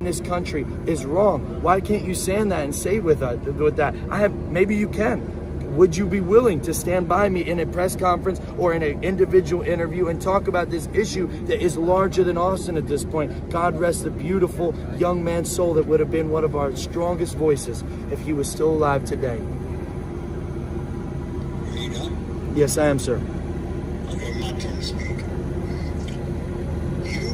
this country is wrong. Why can't you stand that and say with that? Maybe you can. Would you be willing to stand by me in a press conference or in an individual interview and talk about this issue that is larger than Austin at this point? God rest the beautiful young man's soul that would have been one of our strongest voices if he was still alive today. Are you done? Yes, I am, sir. Okay, my turn to speak. You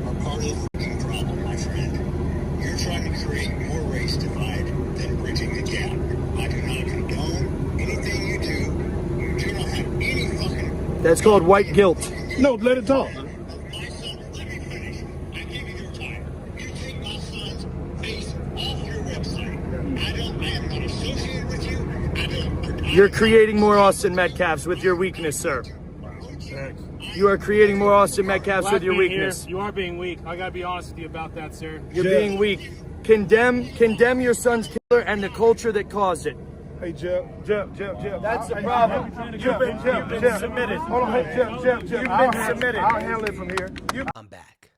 are part of the fucking problem, my friend. You're trying to create more race divide than bridging the gap. I do not condone anything you do. You do not have any fucking... That's called white guilt. No, let it talk. My son, let me finish. I gave you your time. You take my son's face off your website. I am not associated with you. You're creating more Austin Metcalfs with your weakness, sir. You are creating more Austin Metcalfs with your weakness. You are being weak. I gotta be honest with you about that, sir. You're being weak. Condemn your son's killer and the culture that caused it. Hey, Jeff. That's the problem. You've been submitted. Hold on, hey, Jeff. You've been submitted. I'll handle it from here. I'm back.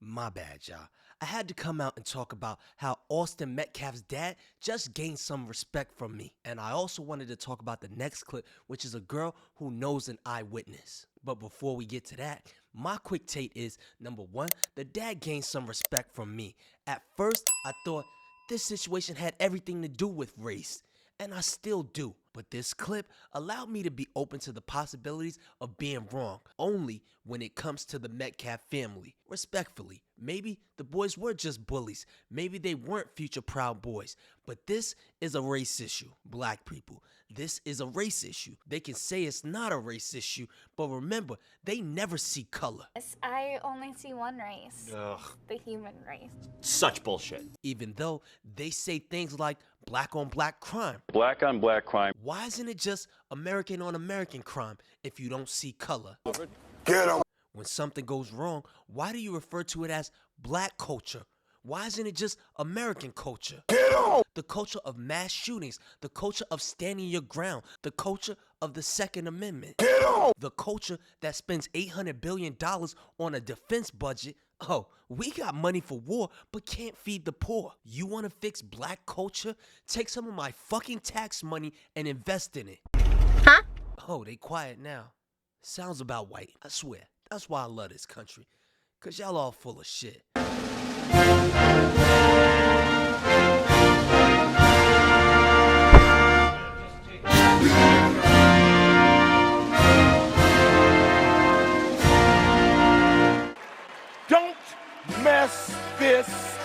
My bad, y'all. I had to come out and talk about how Austin Metcalf's dad just gained some respect from me. And I also wanted to talk about the next clip, which is a girl who knows an eyewitness. But before we get to that, my quick take is, number one, the dad gained some respect from me. At first, I thought this situation had everything to do with race. And I still do. But this clip allowed me to be open to the possibilities of being wrong, only when it comes to the Metcalf family. Respectfully, maybe the boys were just bullies. Maybe they weren't future Proud Boys. But this is a race issue, black people. This is a race issue. They can say it's not a race issue, but remember, they never see color. I only see one race. Ugh. The human race. Such bullshit. Even though they say things like black on black crime. Black on black crime. Why isn't it just American on American crime if you don't see color? Get him. When something goes wrong, why do you refer to it as black culture? Why isn't it just American culture? Get him. The culture of mass shootings, the culture of standing your ground, the culture of the Second Amendment. Get him. The culture that spends $800 billion on a defense budget. Oh, we got money for war, but can't feed the poor. You want to fix black culture? Take some of my fucking tax money and invest in it. Huh? Oh, they quiet now. Sounds about white, I swear. That's why I love this country. Cause y'all all full of shit. Don't mess this.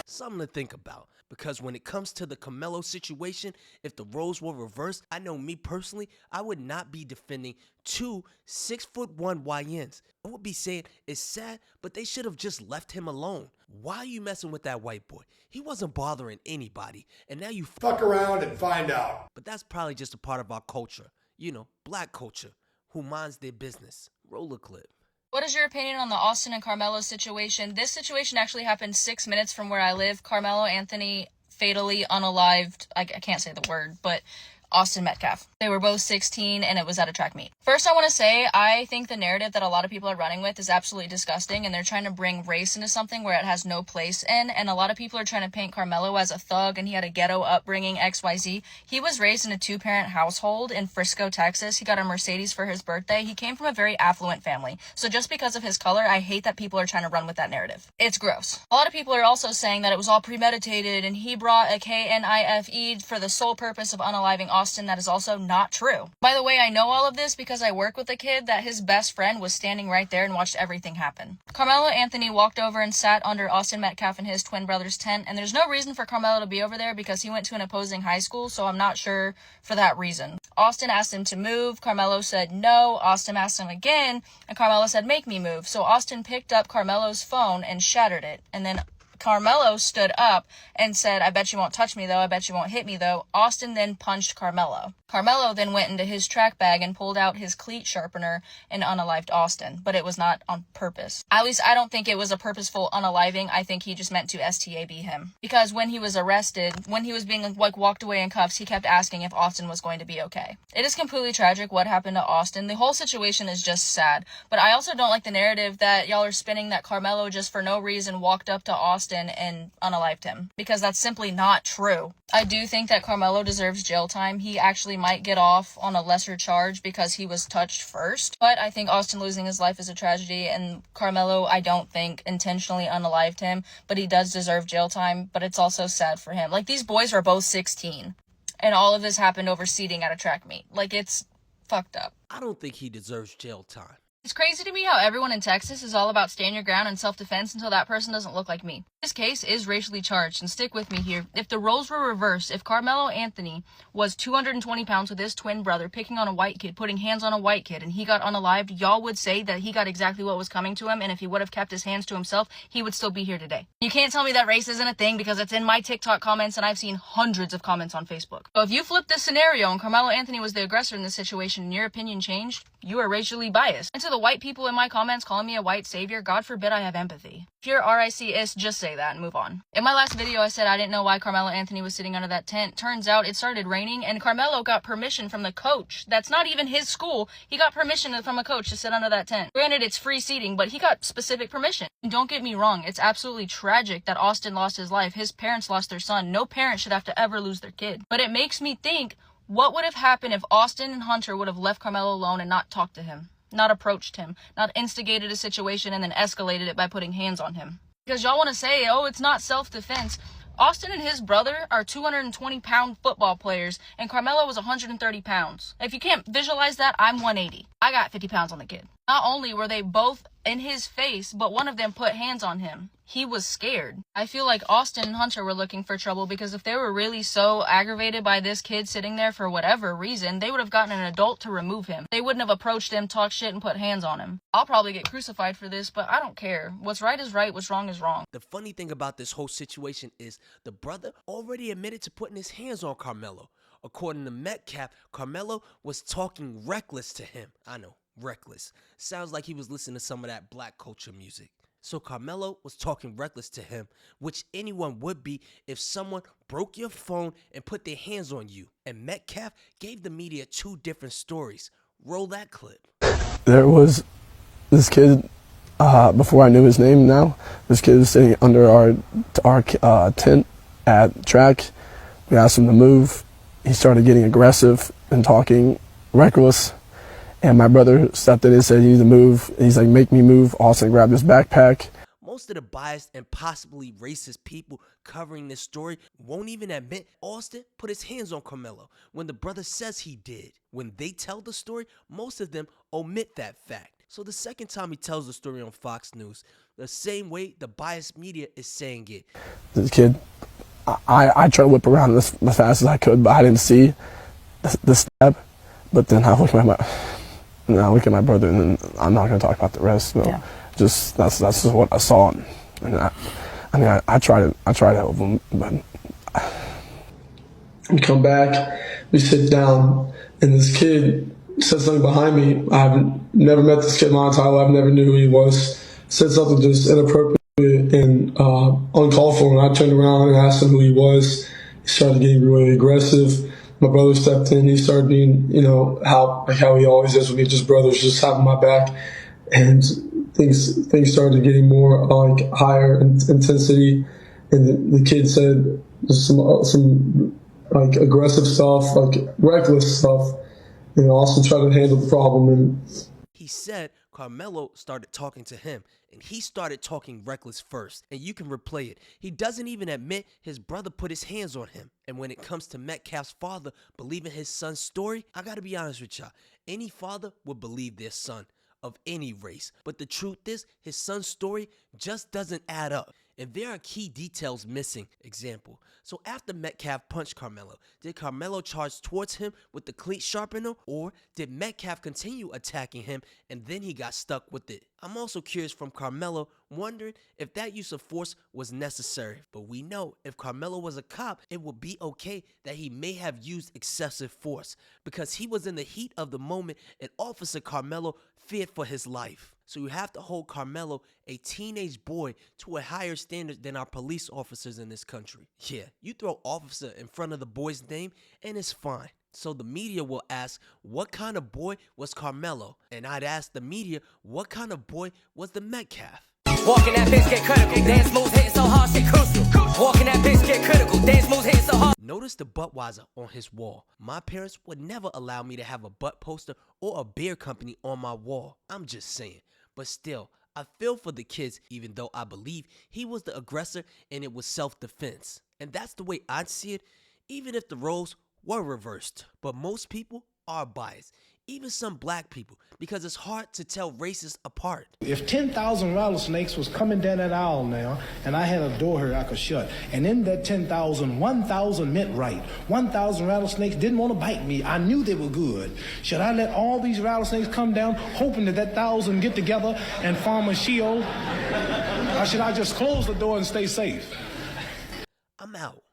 Something to think about, because when it comes to the Karmelo situation, if the roles were reversed, I know me personally, I would not be defending two 6'1" YNs. I would be saying it's sad, but they should have just left him alone. Why are you messing with that white boy? He wasn't bothering anybody, and now you Fuck around and find out. But that's probably just a part of our culture. You know, black culture, who minds their business. Roll a clip. What is your opinion on the Austin and Karmelo situation? This situation actually happened 6 minutes from where I live. Karmelo Anthony fatally unalived, I can't say the word, but Austin Metcalf. They were both 16 and it was at a track meet. First, I want to say I think the narrative that a lot of people are running with is absolutely disgusting, and they're trying to bring race into something where it has no place in, and a lot of people are trying to paint Karmelo as a thug and he had a ghetto upbringing, XYZ. He was raised in a two-parent household in Frisco, Texas. He got a Mercedes for his birthday. He came from a very affluent family. So just because of his color, I hate that people are trying to run with that narrative. It's gross. A lot of people are also saying that it was all premeditated and he brought a KNIFE for the sole purpose of unaliving Austin. That is also not true. By the way, I know all of this because I work with a kid that his best friend was standing right there and watched everything happen. Karmelo Anthony walked over and sat under Austin Metcalf and his twin brother's tent, and there's no reason for Karmelo to be over there because he went to an opposing high school, so I'm not sure for that reason. Austin asked him to move. Karmelo said no. Austin asked him again, and Karmelo said, make me move. So Austin picked up Karmelo's phone and shattered it, and then Carmelo stood up and said, I bet you won't touch me though, I bet you won't hit me though. Austin then punched Carmelo. Carmelo then went into his track bag and pulled out his cleat sharpener and unalived Austin, but it was not on purpose. At least I don't think it was a purposeful unaliving. I think he just meant to STAB him. Because when he was arrested, when he was being walked away in cuffs, he kept asking if Austin was going to be okay. It is completely tragic what happened to Austin. The whole situation is just sad. But I also don't like the narrative that y'all are spinning that Carmelo just for no reason walked up to Austin and unalived him. Because that's simply not true. I do think that Carmelo deserves jail time. He actually might get off on a lesser charge because he was touched first. But I think Austin losing his life is a tragedy, and Carmelo, I don't think, intentionally unalived him, but he does deserve jail time, but it's also sad for him. Like, these boys are both 16, and all of this happened over seating at a track meet. Like, it's fucked up. I don't think he deserves jail time. It's crazy to me how everyone in Texas is all about stand your ground and self-defense until that person doesn't look like me. This case is racially charged, and stick with me here. If the roles were reversed, if Carmelo Anthony was 220 pounds with his twin brother, picking on a white kid, putting hands on a white kid, and he got unalived, y'all would say that he got exactly what was coming to him, and if he would have kept his hands to himself, he would still be here today. You can't tell me that race isn't a thing because it's in my TikTok comments, and I've seen hundreds of comments on Facebook. So if you flip this scenario and Carmelo Anthony was the aggressor in this situation and your opinion changed, you are racially biased. And to the white people in my comments calling me a white savior, God forbid I have empathy. If you're RICS, just say that and move on. In my last video, I said I didn't know why Carmelo Anthony was sitting under that tent. Turns out it started raining, and Carmelo got permission from the coach. That's not even his school. He got permission from a coach to sit under that tent. Granted, it's free seating, but he got specific permission. And don't get me wrong, it's absolutely tragic that Austin lost his life. His parents lost their son. No parent should have to ever lose their kid. But it makes me think, what would have happened if Austin and Hunter would have left Carmelo alone and not talked to him? Not approached him, not instigated a situation and then escalated it by putting hands on him. Because y'all want to say, oh, it's not self-defense. Austin and his brother are 220-pound football players, and Carmelo was 130 pounds. If you can't visualize that, I'm 180. I got 50 pounds on the kid. Not only were they both in his face, but one of them put hands on him. He was scared. I feel like Austin and Hunter were looking for trouble because if they were really so aggravated by this kid sitting there for whatever reason, they would have gotten an adult to remove him. They wouldn't have approached him, talked shit, and put hands on him. I'll probably get crucified for this, but I don't care. What's right is right, what's wrong is wrong. The funny thing about this whole situation is the brother already admitted to putting his hands on Carmelo. According to Metcalf, Carmelo was talking reckless to him. I know, reckless. Sounds like he was listening to some of that black culture music. So Carmelo was talking reckless to him, which anyone would be if someone broke your phone and put their hands on you. And Metcalf gave the media two different stories. Roll that clip. There was this kid, before I knew his name now, this kid was sitting under our tent at track. We asked him to move. He started getting aggressive and talking reckless. And my brother stepped in and said, you need to move. He's like, make me move. Austin grabbed his backpack. Most of the biased and possibly racist people covering this story won't even admit Austin put his hands on Carmelo when the brother says he did. When they tell the story, most of them omit that fact. So the second time he tells the story on Fox News, the same way the biased media is saying it. This kid, I tried to whip around as fast as I could, but I didn't see the stab. But then I look at my brother, and then I'm not going to talk about the rest. So yeah. Just that's just what I saw, and I try to help him, but we come back, we sit down, and this kid said something behind me. I've never met this kid in my entire life. I never knew who he was. Said something just inappropriate and uncalled for, and I turned around and asked him who he was. He started getting really aggressive. My brother stepped in. He started being, how he always is with me, just brothers, just having my back. And things started getting more higher intensity. And the kid said some aggressive stuff, reckless stuff. And also tried to handle the problem. And he said Carmelo started talking to him, and he started talking reckless first. And you can replay it. He doesn't even admit his brother put his hands on him. And when it comes to Metcalf's father believing his son's story, I gotta be honest with y'all. Any father would believe their son of any race. But the truth is, his son's story just doesn't add up. and there are key details missing. Example, so after Metcalf punched Karmelo, did Karmelo charge towards him with the cleat sharpener, or did Metcalf continue attacking him and then he got stuck with it? I'm also curious from Karmelo, wondering if that use of force was necessary. But we know if Karmelo was a cop, it would be okay that he may have used excessive force because he was in the heat of the moment and Officer Karmelo feared for his life. So you have to hold Karmelo, a teenage boy, to a higher standard than our police officers in this country. Yeah, you throw officer in front of the boy's name and it's fine. So the media will ask, what kind of boy was Karmelo? And I'd ask the media, what kind of boy was the Metcalf? Walking that bitch get critical, dance moves hitting so hard, shit crucial. Walking that bitch get critical, dance moves hitting so hard. Notice the Budweiser on his wall. My parents would never allow me to have a butt poster or a beer company on my wall. I'm just saying. But still, I feel for the kids even though I believe he was the aggressor and it was self-defense. And that's the way I'd see it, even if the roles were reversed. But most people are biased, even some black people, because it's hard to tell races apart. If 10,000 rattlesnakes was coming down that aisle now, and I had a door here I could shut, and in that 10,000, 1,000 meant right. 1,000 rattlesnakes didn't want to bite me. I knew they were good. Should I let all these rattlesnakes come down, hoping that 1,000 get together and form a shield? Or should I just close the door and stay safe? I'm out.